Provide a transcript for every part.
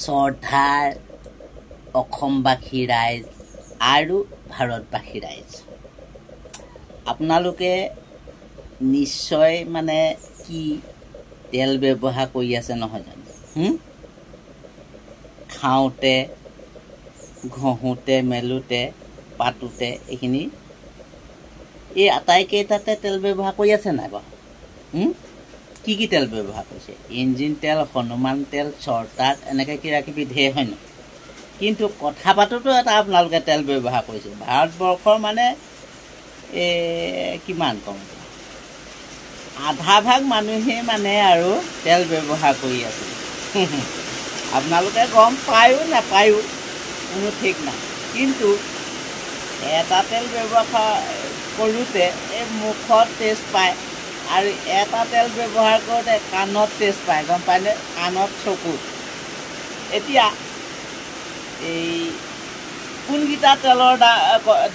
শ্ৰদ্ধাৰ অসমবাসী ৰাইজ আৰু ভাৰতবাসী ৰাইজ, আপোনালোকে নিশ্চয় মানে কি তেল ব্যৱহাৰ কৰি আছে নহয় জানো? খাওঁতে, ঘঁহোতে, মেলোতে, পাতোতে এইখিনি এই আটাইকেইটাতে তেল ব্যৱহাৰ কৰি আছে নাই বাৰু? কি কি তেল ব্যৱহাৰ কৰিছে? ইঞ্জিন তেল, হনুমান তেল, চৰ্তাত এনেকৈ কিবা কিবি ঢেৰ হয় নহয়। কিন্তু কথা পাতোতো এটা আপোনালোকে তেল ব্যৱহাৰ কৰিছে। ভাৰতবৰ্ষৰ মানে কিমান কম আধা ভাগ মানুহে মানে আৰু তেল ব্যৱহাৰ কৰি আছে। আপোনালোকে গম পায়ো নাপায়ো কোনো ঠিক নাই। কিন্তু এটা তেল ব্যৱহাৰ কৰোঁতে এই মুখত টেষ্ট পায় আৰু এটা তেল ব্যৱহাৰ কৰোঁতে কাণত টেষ্ট পায়, গম পায়নে? কাণত, চকুত। এতিয়া এই কোনকেইটা তেলৰ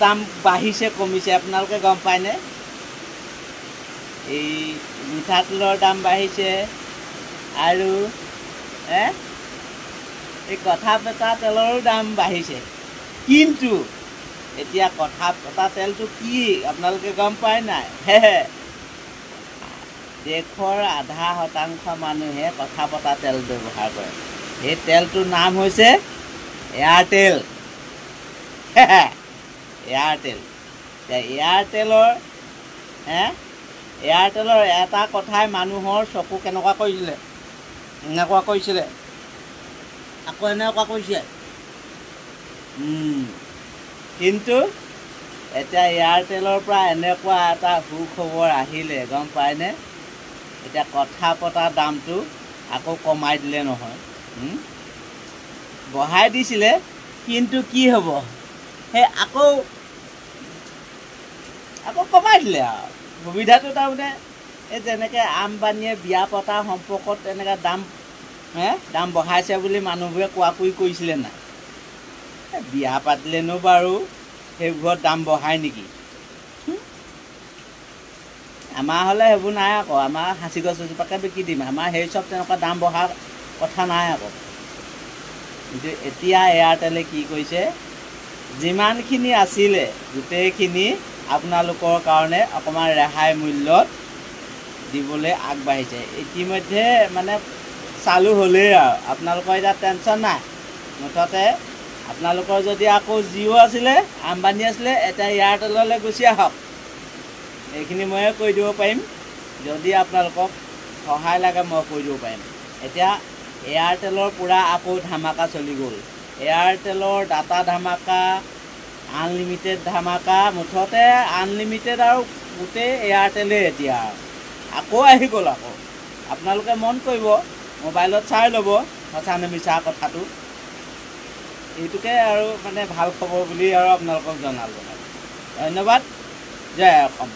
দাম বাঢ়িছে কমিছে আপোনালোকে গম পায়নে? এই মিঠাতেলৰ দাম বাঢ়িছে আৰু এই কথা পতা তেলৰো দাম বাঢ়িছে। কিন্তু এতিয়া কথা পতা তেলটো কি আপোনালোকে গম পায় নাই? দেশৰ আধা শতাংশ মানুহে কথা পতা তেল ব্যৱহাৰ কৰে। সেই তেলটোৰ নাম হৈছে এয়াৰটেল। এয়াৰটেল। এয়াৰটেলৰ এটা কথাই মানুহৰ চকু কেনেকুৱা কৰিছিলে, এনেকুৱা কৰিছিলে, আকৌ এনেকুৱা কৰিছে। কিন্তু এতিয়া এয়াৰটেলৰ পৰা এনেকুৱা এটা সুখবৰ আহিলে, গম পায়নে? এতিয়া কথা পতা দামটো আকৌ কমাই দিলে নহয়। বঢ়াই দিছিলে, কিন্তু কি হ'ব? সেই আকৌ কমাই দিলে আৰু সুবিধাটো। তাৰমানে এই যেনেকৈ আম্বানীয়ে বিয়া পতা সম্পৰ্কত এনেকৈ দাম বঢ়াইছে বুলি মানুহবোৰে কোৱাকুই কৰিছিলে নাই? বিয়া পাতিলেনো বাৰু সেইবোৰত দাম বঢ়ায় নেকি? আমাৰ হ'লে সেইবোৰ নাই আকৌ। আমাৰ সাঁচি গছ এজোপাকে বিকি দিম। আমাৰ সেই চব তেনেকুৱা দাম বঢ়া কথা নাই আকৌ। কিন্তু এতিয়া এয়াৰটেলে কি কৰিছে, যিমানখিনি আছিলে গোটেইখিনি আপোনালোকৰ কাৰণে অকণমান ৰেহাই মূল্যত দিবলৈ আগবাঢ়িছে। ইতিমধ্যে মানে চালু হ'লেই আৰু আপোনালোকৰ এতিয়া টেনশ্যন নাই। মুঠতে আপোনালোকৰ যদি আকৌ জিঅ' আছিলে, আম্বানী আছিলে, এতিয়া এয়াৰটেললৈ গুচি আহক। এইখিনি ময়ে কৈ দিব পাৰিম। যদি আপোনালোকক সহায় লাগে মই কৈ দিব পাৰিম। এতিয়া এয়াৰটেলৰ পূৰা আকৌ ধামাকা চলি গ'ল। এয়াৰটেলৰ ডাটা ধামাকা, আনলিমিটেড ধামাকা, মুঠতে আনলিমিটেড আৰু গোটেই এয়াৰটেলেই এতিয়া আকৌ আহি গ'ল। আকৌ আপোনালোকে মন কৰিব, মোবাইলত চাই ল'ব সঁচা নে মিছা কথাটো। এইটোকে আৰু মানে ভাল খবৰ বুলি আৰু আপোনালোকক জনালোঁ। ধন্যবাদ। জয় অসম।